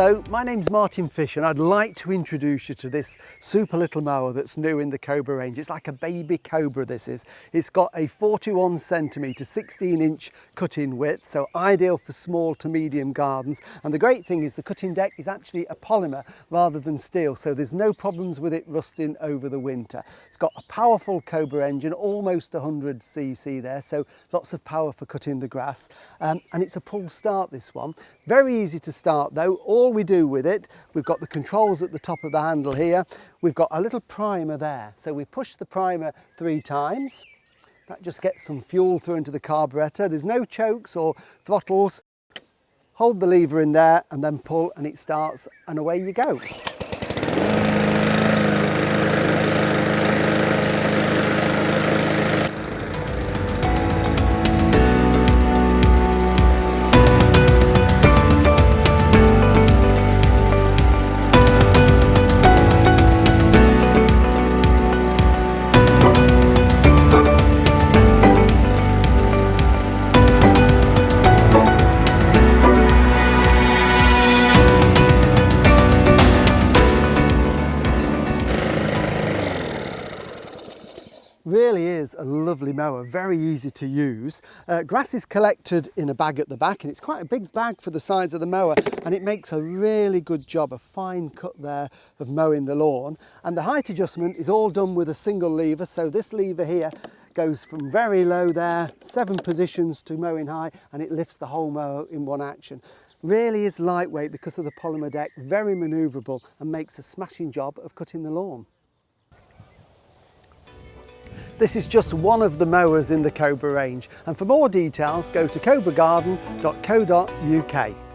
Hello, my name's Martin Fish and I'd like to introduce you to this super little mower that's new in the Cobra range. It's like a baby Cobra, this is. It's got a 41 centimetre, 16-inch cutting width, so ideal for small to medium gardens. And the great thing is the cutting deck is actually a polymer rather than steel, so there's no problems with it rusting over the winter. It's got a powerful Cobra engine, almost 100 cc there, so lots of power for cutting the grass. And it's a pull start, this one. Very easy to start though. All we do with it, we've got the controls at the top of the handle here. We've got a little primer there. So we push the primer 3 times. That just gets some fuel through into the carburettor. There's no chokes or throttles. Hold the lever in there and then pull and it starts and away you go. Really is a lovely mower, very easy to use. Grass is collected in a bag at the back and it's quite a big bag for the size of the mower, and it makes a really good job, a fine cut there of mowing the lawn. And the height adjustment is all done with a single lever, so this lever here goes from very low there, 7 positions to mowing high, and it lifts the whole mower in one action. Really is lightweight because of the polymer deck, very manoeuvrable and makes a smashing job of cutting the lawn. This is just one of the mowers in the Cobra range, and for more details go to cobragarden.co.uk.